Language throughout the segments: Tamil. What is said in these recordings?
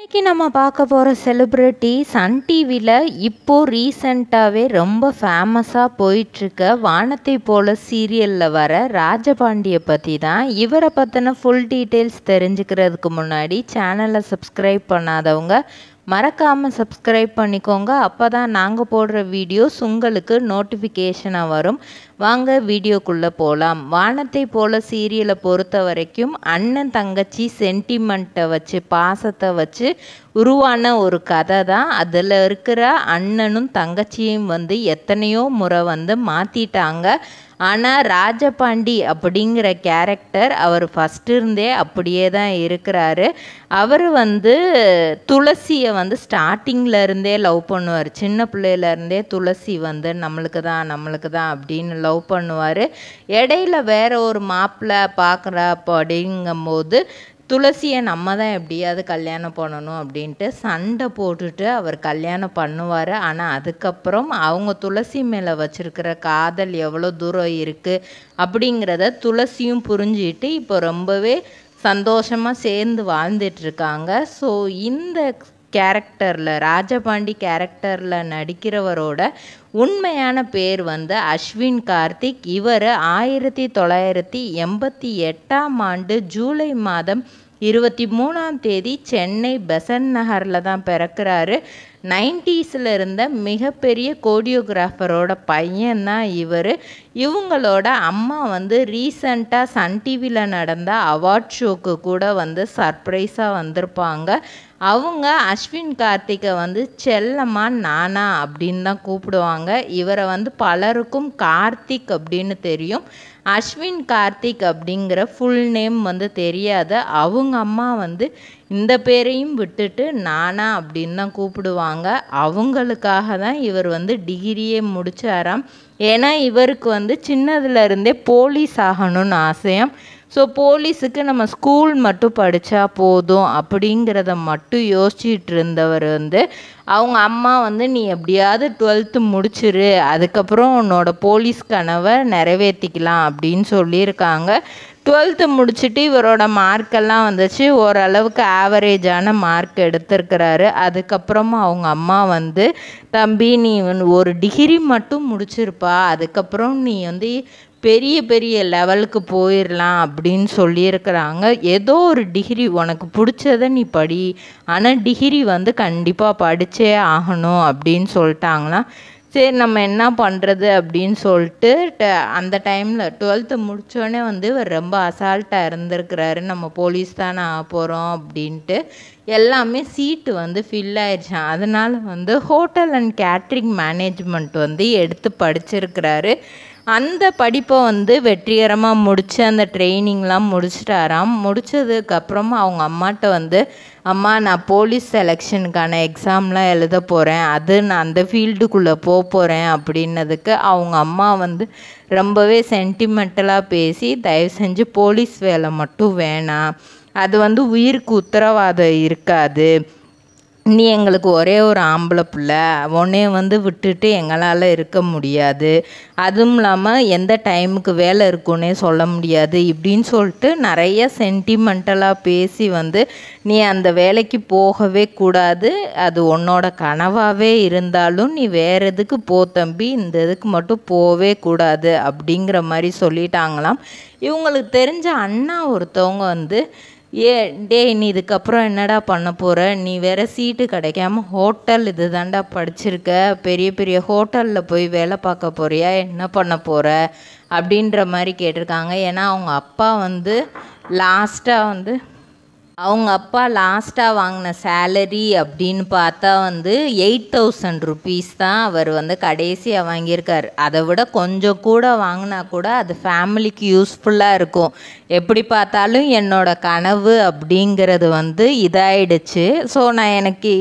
இன்னைக்கு நம்ம பார்க்க போகிற செலிப்ரிட்டி சன் டிவியில் இப்போது ரீசண்டாகவே ரொம்ப ஃபேமஸாக போயிட்டுருக்க வானத்தை போல சீரியலில் வர ராஜபாண்டியை பற்றி தான். இவரை பற்றின ஃபுல் டீட்டெயில்ஸ் தெரிஞ்சுக்கிறதுக்கு முன்னாடி சேனலை சப்ஸ்கிரைப் பண்ணாதவங்க மறக்காமல் சப்ஸ்கிரைப் பண்ணிக்கோங்க. அப்போ தான் நாங்கள் போடுற வீடியோஸ் உங்களுக்கு நோட்டிஃபிகேஷனாக வரும். வாங்க வீடியோக்குள்ளே போகலாம். வானத்தை போல சீரியலை பொறுத்த வரைக்கும் அண்ணன் தங்கச்சி சென்டிமெண்ட்டை வச்சு பாசத்தை வச்சு உருவான ஒரு கதை தான். அதில் இருக்கிற அண்ணனும் தங்கச்சியும் எத்தனையோ முறை மாற்றிட்டாங்க. ஆனால் ராஜபாண்டி அப்படிங்கிற கேரக்டர் அவர் ஃபஸ்ட்டு இருந்தே அப்படியே தான் இருக்கிறாரு. அவர் துளசியை ஸ்டார்டிங்கில் இருந்தே லவ் பண்ணுவார். சின்ன பிள்ளையிலேருந்தே துளசி நம்மளுக்கு தான் அப்படின்னு லவ் பண்ணுவார். இடையில வேற ஒரு மாப்பிள்ளை பார்க்குறா அப்படிங்கும்போது துளசியை நம்ம தான் எப்படியாவது கல்யாணம் பண்ணணும் அப்படின்ட்டு சண்டை போட்டுட்டு அவர் கல்யாணம் பண்ணுவார். ஆனால் அதுக்கப்புறம் அவங்க துளசி மேலே வச்சுருக்கிற காதல் எவ்வளோ தூரம் இருக்குது அப்படிங்கிறத துளசியும் புரிஞ்சுக்கிட்டு இப்போ ரொம்பவே சந்தோஷமாக சேர்ந்து வாழ்ந்துட்டுருக்காங்க. ஸோ இந்த கேரக்டரில் ராஜபாண்டி கேரக்டரில் நடிக்கிறவரோட உண்மையான பேர் அஸ்வின் கார்த்திக். இவர் 1988 ஜூலை மாதம் 23 சென்னை பெசன்ட் நகரில் தான் பிறக்கிறாரு. 90s இருந்த மிகப்பெரிய கோரியோகிராஃபரோட பையன்தான் இவர். இவங்களோட அம்மா ரீசண்டாக சன் டிவியில் நடந்த அவார்ட் ஷோக்கு கூட சர்ப்ரைஸாக வந்திருப்பாங்க. அவங்க அஸ்வின் கார்த்திகை செல்லம்மா நானா அப்படின்னு தான் கூப்பிடுவாங்க. இவரை பலருக்கும் கார்த்திக் அப்படின்னு தெரியும். அஸ்வின் கார்த்திக் அப்படிங்கிற ஃபுல் நேம் தெரியாது. அவங்க அம்மா இந்த பேரையும் விட்டுட்டு நானா அப்படின்னு தான் கூப்பிடுவாங்க. அவங்களுக்காக தான் இவர் டிகிரியே முடித்தாராம். ஏன்னா இவருக்கு சின்னதுலேருந்தே போலீஸ் ஆகணும்னு ஆசையாம். ஸோ போலீஸுக்கு நம்ம ஸ்கூல் மட்டும் படித்தா போதும் அப்படிங்கிறத மட்டும் யோசிச்சுட்டு இருந்தவர் அவங்க அம்மா நீ எப்படியாவது 12th முடிச்சிரு, அதுக்கப்புறம் உன்னோட போலீஸ் கனவை நிறைவேற்றிக்கலாம் அப்படின்னு சொல்லியிருக்காங்க. 12th முடிச்சுட்டு இவரோட மார்க்கெல்லாம் வந்துச்சு. ஓரளவுக்கு ஆவரேஜான மார்க் எடுத்திருக்கிறாரு. அதுக்கப்புறமா அவங்க அம்மா தம்பி நீ ஒரு டிகிரி மட்டும் முடிச்சிருப்பா, அதுக்கப்புறம் நீ பெரிய பெரிய லெவலுக்கு போயிடலாம் அப்படின்னு சொல்லியிருக்கிறாங்க. ஏதோ ஒரு டிகிரி உனக்கு பிடிச்சதை நீ படி, ஆனால் டிகிரி கண்டிப்பாக படித்தே ஆகணும் அப்படின்னு சொல்லிட்டாங்களாம். சரி நம்ம என்ன பண்ணுறது அப்படின்னு சொல்லிட்டு அந்த டைமில் 12th முடித்தோடனே இவர் ரொம்ப அசால்ட்டாக இருந்திருக்கிறாரு. நம்ம போலீஸ் தானே ஆக போகிறோம் அப்படின்ட்டு எல்லாமே சீட்டு ஃபில் ஆயிடுச்சான். அதனால் ஹோட்டல் அண்ட் கேட்ரிங் மேனேஜ்மெண்ட் எடுத்து படிச்சிருக்கிறாரு. அந்த படிப்பை வெற்றிகரமாக முடித்து அந்த ட்ரைனிங்லாம் முடிச்சிட்டாராம். முடித்ததுக்கப்புறமா அவங்க அம்மாட்ட அம்மா நான் போலீஸ் செலெக்ஷனுக்கான எக்ஸாம்லாம் எழுத போகிறேன், நான் அந்த ஃபீல்டுக்குள்ளே போகிறேன் அப்படின்னதுக்கு அவங்க அம்மா ரொம்பவே சென்டிமெண்டலாக பேசி தயவு செஞ்சு போலீஸ் வேலை மட்டும் வேணாம், அது உயிருக்கு உத்தரவாதம் இருக்காது, நீ எங்களுக்கு ஒரே ஒரு ஆம்பளை பிள்ளை, உன்னே விட்டுட்டு எங்களால் இருக்க முடியாது, அதுவும் இல்லாமல் எந்த டைமுக்கு வேலை இருக்குன்னே சொல்ல முடியாது இப்படின்னு சொல்லிட்டு நிறைய சென்டிமெண்டலாக பேசி நீ அந்த வேலைக்கு போகவே கூடாது, அது உன்னோட கனவாகவே இருந்தாலும் நீ வேறு எதுக்கு போ தம்பி, இந்த இதுக்கு மட்டும் போகவே கூடாது அப்படிங்கிற மாதிரி சொல்லிட்டாங்களாம். இவங்களுக்கு தெரிஞ்ச அண்ணா ஒருத்தவங்க டேய் நீ இதுக்கப்புறம் என்னடா பண்ண போகிற, நீ வேறு சீட்டு கிடைக்காம ஹோட்டல் இது தாண்டா படிச்சிருக்க, பெரிய பெரிய ஹோட்டலில் போய் வேலை பார்க்க போறியா, என்ன பண்ண போகிற அப்படின்ற மாதிரி கேட்டிருக்காங்க. ஏன்னா அவங்க அப்பா லாஸ்ட்டாக வாங்கின சேலரி அப்படின்னு பார்த்தா 8,000 rupees தான் அவர் கடைசியாக வாங்கியிருக்கார். அதை விட கொஞ்சம் கூட வாங்கினா கூட அது ஃபேமிலிக்கு யூஸ்ஃபுல்லாக இருக்கும். எப்படி பார்த்தாலும் என்னோட கனவு அப்படிங்கிறது இதாயிடுச்சு. ஸோ நான் எனக்கு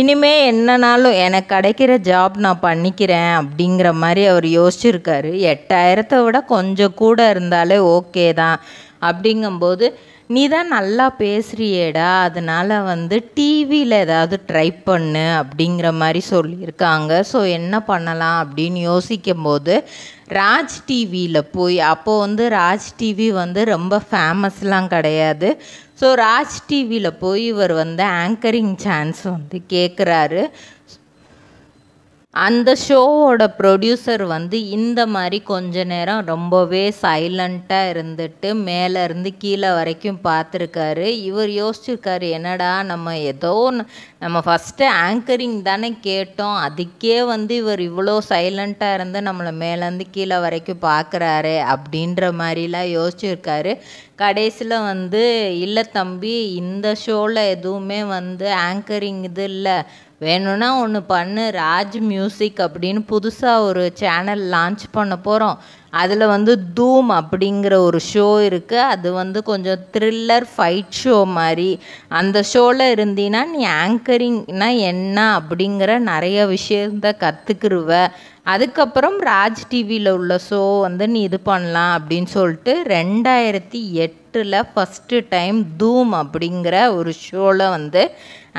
இனிமேல் என்னன்னாலும் எனக்கு கிடைக்கிற ஜாப் நான் பண்ணிக்கிறேன் அப்படிங்கிற மாதிரி அவர் யோசிச்சிருக்காரு. 8,000 விட கொஞ்சம் கூட இருந்தாலே ஓகே தான். அப்படிங்கும்போது நீ தான் நல்லா பேசுகிறியேடா, அதனால் டிவியில் ஏதாவது ட்ரை பண்ணு அப்படிங்கிற மாதிரி சொல்லியிருக்காங்க. ஸோ என்ன பண்ணலாம் அப்படின்னு யோசிக்கும்போது ராஜ் டிவியில் போய், அப்போது ராஜ் டிவி ரொம்ப ஃபேமஸ்லாம் கிடையாது. ஸோ ராஜ் டிவியில் போய் இவர் வந்து ஆங்கரிங் சான்ஸ் வந்து கேட்குறாரு. அந்த ஷோவோட ப்ரொடியூசர் வந்து இந்த மாதிரி கொஞ்ச நேரம் ரொம்பவே சைலண்ட்டாக இருந்துட்டு மேலேருந்து கீழே வரைக்கும் பார்த்துருக்காரு. இவர் யோசிச்சிருக்காரு, என்னடா நம்ம ஏதோ நம்ம ஃபஸ்ட்டு ஆங்கரிங் தானே கேட்டோம், அதுக்கே வந்து இவர் இவ்வளோ சைலண்ட்டாக இருந்து நம்மளை மேலேருந்து கீழே வரைக்கும் பார்க்குறாரு அப்படின்ற மாதிரிலாம் யோசிச்சிருக்காரு. கடைசியில் வந்து இல்லை தம்பி, இந்த ஷோவில் எதுவுமே வந்து ஆங்கரிங் இது இல்லை, வேணும்னா ஒன்று பண்ணு, ராஜ் மியூசிக் அப்படின்னு புதுசாக ஒரு சேனல் லான்ச் பண்ண போகிறோம், அதில் வந்து தூம் அப்படிங்கிற ஒரு ஷோ இருக்குது, அது வந்து கொஞ்சம் த்ரில்லர் ஃபைட் ஷோ மாதிரி, அந்த ஷோவில் இருந்தீன்னா நீ ஆங்கரிங்னா என்ன அப்படிங்கிற நிறைய விஷயத்த கற்றுக்குருவ, அதுக்கப்புறம் ராஜ் டிவியில் உள்ள ஷோ வந்து நீ இது பண்ணலாம் அப்படின்னு சொல்லிட்டு 2008 ஃபஸ்ட்டு டைம் தூம் அப்படிங்கிற ஒரு ஷோவில் வந்து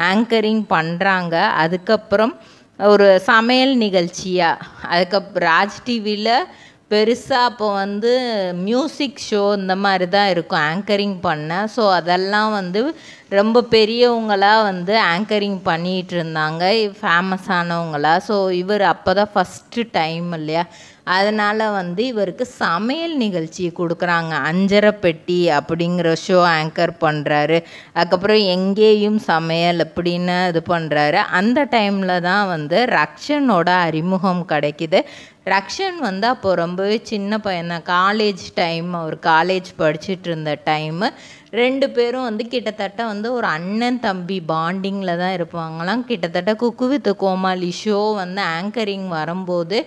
ஆங்கரிங் பண்ணுறாங்க. அதுக்கப்புறம் ஒரு சமையல் நிகழ்ச்சியாக, அதுக்கப்புறம் ராஜ் டிவியில் பெருசாக அப்போ வந்து மியூசிக் ஷோ இந்த மாதிரி தான் இருக்கும் ஆங்கரிங் பண்ண. ஸோ அதெல்லாம் வந்து ரொம்ப பெரியவங்களாக வந்து ஆங்கரிங் பண்ணிகிட்டு இருந்தாங்க, ஃபேமஸானவங்களா. ஸோ இவர் அப்போ தான் ஃபஸ்ட்டு டைம் இல்லையா, அதனால் வந்து இவருக்கு சமையல் நிகழ்ச்சி கொடுக்குறாங்க. அஞ்சரை பெட்டி அப்படிங்கிற ஷோ ஆங்கர் பண்ணுறாரு. அதுக்கப்புறம் எங்கேயும் சமையல் அப்படின்னு இது பண்ணுறாரு. அந்த டைமில் தான் வந்து ரக்ஷனோட அறிமுகம் கிடைக்கிது. ரக்ஷன் வந்து அப்போது ரொம்பவே சின்ன பையன்தான், காலேஜ் டைம், அவர் காலேஜ் படிச்சுட்டு இருந்த டைமு. 2 பேரும் வந்து கிட்டத்தட்ட வந்து ஒரு அண்ணன் தம்பி பாண்டிங்கில் தான் இருப்பாங்களாம். கிட்டத்தட்ட குக்கு வித் கோமாளி ஷோ வந்து ஆங்கரிங் வரும்போது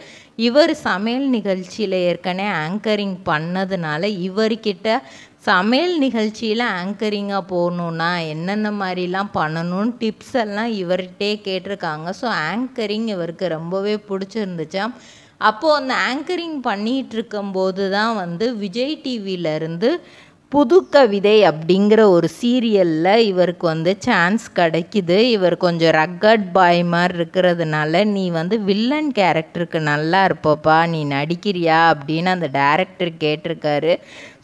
இவர் சமையல் நிகழ்ச்சியில் ஏற்கனவே ஆங்கரிங் பண்ணதுனால இவர்கிட்ட சமையல் நிகழ்ச்சியில் ஆங்கரிங்காக போகணுன்னா என்னென்ன மாதிரிலாம் பண்ணணும்னு டிப்ஸ் எல்லாம் இவர்கிட்டே கேட்டிருக்காங்க. ஸோ ஆங்கரிங் இவருக்கு ரொம்பவே பிடிச்சிருந்துச்சாம். அப்போது அந்த ஆங்கரிங் பண்ணிகிட்டு இருக்கும்போது தான் வந்து விஜய் டிவியிலேருந்து புது கவிதை அப்படிங்கிற ஒரு சீரியலில் இவருக்கு வந்து சான்ஸ் கிடைக்கிது. இவர் கொஞ்சம் ரக்கட் பாய் மாதிரி இருக்கிறதுனால, நீ வந்து வில்லன் கேரக்டருக்கு நல்லா இருப்பப்பா, நீ நடிக்கிறியா அப்படின்னு அந்த டைரக்டர் கேட்டிருக்காரு.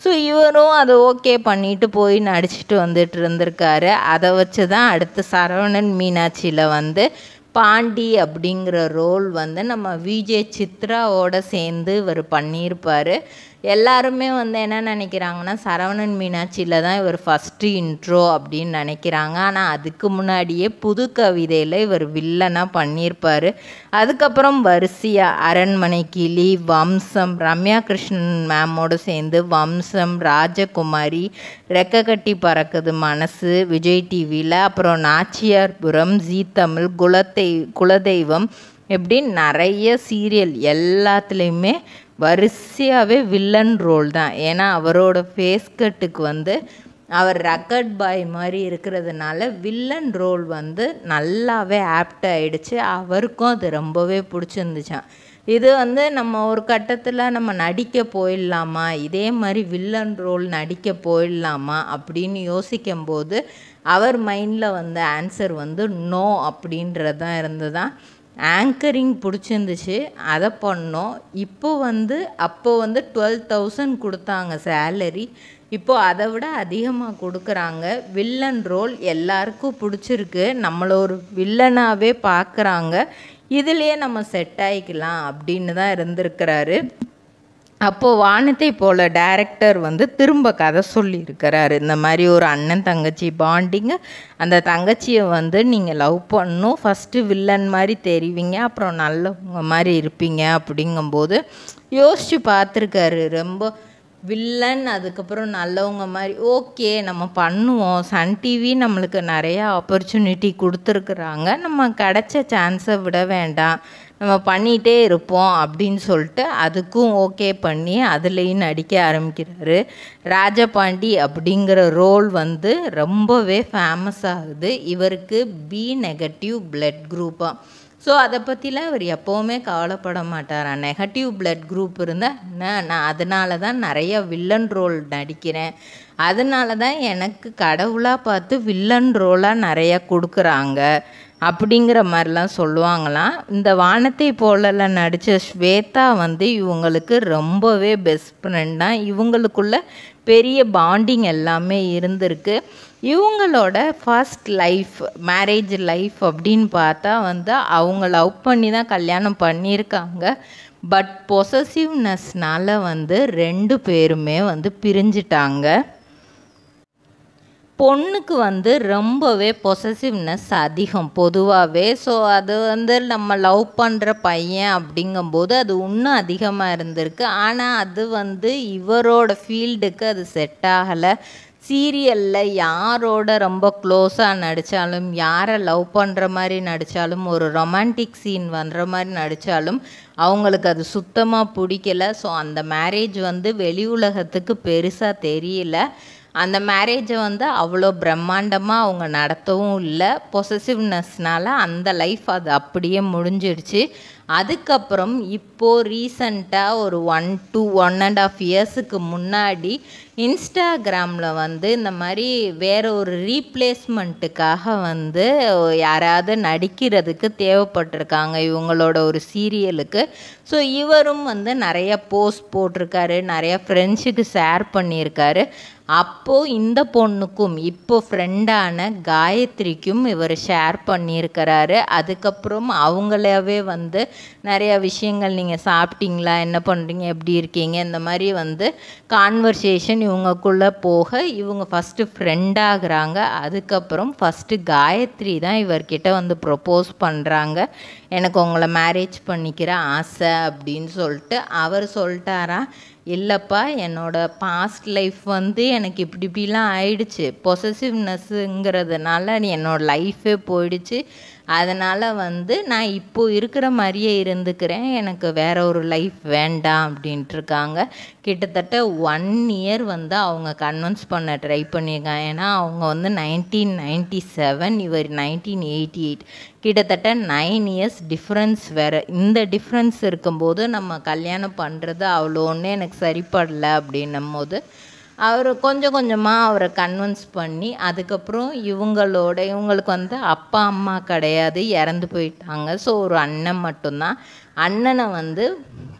ஸோ இவரும் அதை ஓகே பண்ணிட்டு போய் நடிச்சிட்டு வந்துட்டு இருந்திருக்காரு. அதை வச்சு தான் அடுத்து சரவணன் மீனாட்சியில் வந்து பாண்டி அப்படிங்கிற ரோல் வந்து நம்ம விஜய் சித்ராவோட சேர்ந்து இவர் பண்ணியிருப்பார். எல்லாருமே வந்து என்ன நினைக்கிறாங்கன்னா, சரவணன் மீனாட்சியில் தான் இவர் ஃபஸ்ட்டு இன்ட்ரோ அப்படின்னு நினைக்கிறாங்க. ஆனால் அதுக்கு முன்னாடியே புது கவிதையில் இவர் வில்லனாக பண்ணியிருப்பார். அதுக்கப்புறம் வரிசையாக அரண்மனை கிளி, வம்சம், ரம்யா கிருஷ்ணன் மேமோடு சேர்ந்து வம்சம், ராஜகுமாரி, ரெக்க கட்டி பறக்குது மனசு விஜய் டிவியில், அப்புறம் நாச்சியார்புரம், ஜீ தமிழ், குலதெய்வம், இப்படி நிறைய சீரியல் எல்லாத்துலேயுமே வரிசையாகவே வில்லன் ரோல் தான். ஏன்னா அவரோட ஃபேஸ் கட்டுக்கு வந்து அவர் ரக்கட் பாய் மாதிரி இருக்கிறதுனால வில்லன் ரோல் வந்து நல்லாவே ஆப்ட் ஆகிடுச்சு. அவருக்கும் அது ரொம்பவே பிடிச்சிருந்துச்சான். இது வந்து நம்ம ஒரு கட்டத்தில் நம்ம நடிக்க போயிடலாமா, இதே மாதிரி வில்லன் ரோல் நடிக்க போயிடலாமா அப்படின்னு யோசிக்கும்போது அவர் மைண்டில் வந்த ஆன்சர் வந்து நோ அப்படின்றது தான் இருந்துதான். ஆங்கரிங் பிடிச்சிருந்துச்சு, அதை பண்ணோம். அப்போ வந்து 12,000 கொடுத்தாங்க சேலரி, இப்போது அதை விட அதிகமாக கொடுக்குறாங்க. வில்லன் ரோல் எல்லாருக்கும் பிடிச்சிருக்கு, நம்மளை ஒரு வில்லனாகவே பார்க்குறாங்க, இதுலேயே நம்ம செட் ஆகிக்கலாம் அப்படின்னு தான் இருந்திருக்கிறாரு. அப்போது வானத்தை போல டைரக்டர் வந்து திரும்ப கதை சொல்லியிருக்கிறாரு. இந்த மாதிரி ஒரு அண்ணன் தங்கச்சி பாண்டிங்கு, அந்த தங்கச்சியை வந்து நீங்கள் லவ் பண்ணணும், ஃபஸ்ட்டு வில்லன் மாதிரி தெரிவிங்க, அப்புறம் நல்லவங்க மாதிரி இருப்பீங்க அப்படிங்கும்போது யோசித்து பார்த்துருக்காரு. ரொம்ப வில்லன் அதுக்கப்புறம் நல்லவங்க மாதிரி ஓகே நம்ம பண்ணுவோம், சன் டிவி நம்மளுக்கு நிறையா ஆப்பர்ச்சுனிட்டி கொடுத்துருக்குறாங்க, நம்ம கிடைச்ச சான்ஸை விட வேண்டாம், நம்ம பண்ணிகிட்டே இருப்போம் அப்படின்னு சொல்லிட்டு அதுக்கும் ஓகே பண்ணி அதுலேயும் நடிக்க ஆரம்பிக்கிறாரு. ராஜபாண்டி அப்படிங்கிற ரோல் வந்து ரொம்பவே ஃபேமஸ் ஆகுது. இவருக்கு பி நெகட்டிவ் பிளட் குரூப்பாக. ஸோ அதை பற்றிலாம் இவர் எப்போவுமே கவலைப்பட மாட்டாராம். நெகட்டிவ் பிளட் குரூப் இருந்தால் நான் அதனால தான் நிறைய வில்லன் ரோல் நடிக்கிறேன், அதனால தான் எனக்கு கடவுளாக பார்த்து வில்லன் ரோலாக நிறையா கொடுக்குறாங்க அப்படிங்கிற மாதிரிலாம் சொல்லுவாங்களாம். இந்த வானத்தை போலலாம் நடித்த ஸ்வேதா வந்து இவங்களுக்கு ரொம்பவே பெஸ்ட் ஃப்ரெண்டாக, இவங்களுக்குள்ள பெரிய பாண்டிங் எல்லாமே இருந்திருக்கு. இவங்களோட ஃபர்ஸ்ட் லைஃப், மேரேஜ் லைஃப் அப்படின்னு பார்த்தா வந்து அவங்க லவ் பண்ணி தான் கல்யாணம் பண்ணியிருக்காங்க. பட் பொசசிவ்னஸ்னால வந்து 2 பேருமே வந்து பிரிஞ்சிட்டாங்க. பொண்ணுக்கு வந்து ரொம்பவே பொசசிவ்னஸ் அதிகம் பொதுவாகவே. ஸோ அது வந்து நம்ம லவ் பண்ணுற பையன் அப்படிங்கும்போது அது இன்னும் அதிகமாக இருந்திருக்கு. ஆனால் அது வந்து இவரோட ஃபீல்டுக்கு அது செட் ஆகலை. சீரியலில் யாரோட ரொம்ப க்ளோஸாக நடித்தாலும், யாரை லவ் பண்ணுற மாதிரி நடித்தாலும், ஒரு ரொமான்டிக் சீன் பண்ணுற மாதிரி நடித்தாலும் அவங்களுக்கு அது சுத்தமாக பிடிக்கல. ஸோ அந்த மேரேஜ் வந்து வெளி உலகத்துக்கு பெருசாக தெரியல. அந்த மேரேஜை வந்து அவ்வளோ பிரம்மாண்டமாக அவங்க நடத்தவும் இல்லை. பொசசிவ்னஸ்னால அந்த லைஃப் அது அப்படியே முடிஞ்சிடுச்சு. அதுக்கப்புறம் இப்போது ரீசண்டாக ஒரு 1-1.5 இயர்ஸுக்கு முன்னாடி இன்ஸ்டாகிராமில் வந்து இந்த மாதிரி வேறு ஒரு ரீப்ளேஸ்மெண்ட்டுக்காக வந்து யாராவது நடிக்கிறதுக்கு தேவைப்பட்டிருக்காங்க இவங்களோட ஒரு சீரியலுக்கு. ஸோ இவரும் வந்து நிறைய போஸ்ட் போட்டிருக்காரு, நிறைய ஃப்ரெண்ட்ஸுக்கு ஷேர் பண்ணியிருக்காரு. அப்போது இந்த பொண்ணுக்கும் இப்போ ஃப்ரெண்டான காயத்ரிக்கும் இவர் ஷேர் பண்ணியிருக்கிறாரு. அதுக்கப்புறம் அவங்களாவே வந்து நிறையா விஷயங்கள், நீங்கள் சாப்பிட்டீங்களா, என்ன பண்ணுறீங்க, எப்படி இருக்கீங்க, இந்த மாதிரி வந்து கான்வர்சேஷன் இவங்கக்குள்ளே போக இவங்க ஃபஸ்ட்டு ஃப்ரெண்டாகிறாங்க. அதுக்கப்புறம் ஃபஸ்ட்டு காயத்ரி தான் இவர்கிட்ட வந்து ப்ரொப்போஸ் பண்ணுறாங்க, எனக்கு உங்களை மேரேஜ் பண்ணிக்கிற ஆசை அப்படின்னு சொல்லிட்டு. அவர் சொல்லிட்டாராம், இல்லைப்பா, என்னோடய பாஸ்ட் லைஃப் வந்து எனக்கு இப்படிலாம் ஆயிடுச்சு, பொசசிவ்னஸ்ங்கிறதுனால என்னோடய லைஃபே போயிடுச்சு, அதனால் வந்து நான் இப்போது இருக்கிற மாதிரியே இருந்துக்கிறேன், எனக்கு வேற ஒரு லைஃப் வேண்டாம் அப்படின்ட்டுருக்காங்க. கிட்டத்தட்ட 1 இயர் வந்து அவங்க கன்வின்ஸ் பண்ண ட்ரை பண்ணியிருக்காங்க. ஏன்னா அவங்க வந்து 1997, இவர் 1988, கிட்டத்தட்ட 9 இயர்ஸ் டிஃப்ரென்ஸ் வேறு. இந்த டிஃப்ரென்ஸ் இருக்கும்போது நம்ம கல்யாணம் பண்ணுறது அவ்வளோ ஒன்று எனக்கு சரிப்படலை அப்படின்னும் போது அவர் கொஞ்சம் கொஞ்சமாக அவரை கன்வின்ஸ் பண்ணி, அதுக்கப்புறம் இவங்களுக்கு வந்து அப்பா அம்மா கிடையாது, இறந்து போயிட்டாங்க. ஸோ ஒரு அண்ணன் மட்டும்தான். அண்ணனை வந்து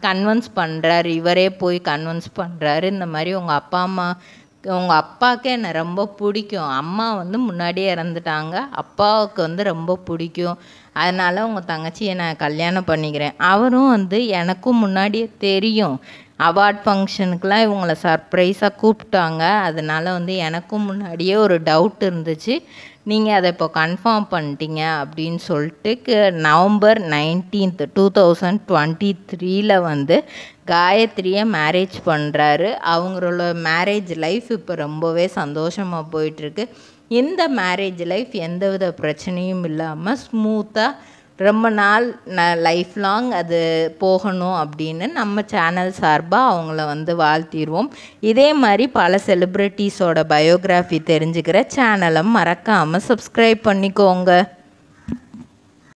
கன்வின்ஸ் பண்ணுறாரு, இவரே போய் கன்வின்ஸ் பண்ணுறாரு, இந்த மாதிரி உங்கள் அப்பாவுக்கு என்னை ரொம்ப பிடிக்கும், அம்மா வந்து முன்னாடியே இறந்துட்டாங்க, அப்பாவுக்கு வந்து ரொம்ப பிடிக்கும், அதனால் உங்கள் தங்கச்சியை நான் கல்யாணம் பண்ணிக்கிறேன். அவரும் வந்து எனக்கும் முன்னாடியே தெரியும், அவார்ட் ஃபங்க்ஷனுக்கெலாம் இவங்களை சர்ப்ரைஸாக கூப்பிட்டாங்க, அதனால் வந்து எனக்கும் முன்னாடியே ஒரு டவுட் இருந்துச்சு, நீங்கள் அதை இப்போ கன்ஃபார்ம் பண்ணிட்டீங்க அப்படின்னு சொல்லிட்டு நவம்பர் 19, 2023 வந்து காயத்ரியை மேரேஜ் பண்ணுறாரு. அவங்களோட மேரேஜ் லைஃப் இப்போ ரொம்பவே சந்தோஷமாக போயிட்டுருக்கு. இந்த மேரேஜ் லைஃப் எந்தவித பிரச்சனையும் இல்லாமல் ஸ்மூத்தாக ரொம்ப நாள் லைஃப் லாங் அது போகணும் அப்படின்னு நம்ம சேனல் சார்பாக அவங்கள வந்து வாழ்த்திடுவோம். இதே மாதிரி பல செலிப்ரிட்டிஸோட பயோகிராஃபி தெரிஞ்சுக்கிற சேனலை மறக்காமல் சப்ஸ்கிரைப் பண்ணிக்கோங்க.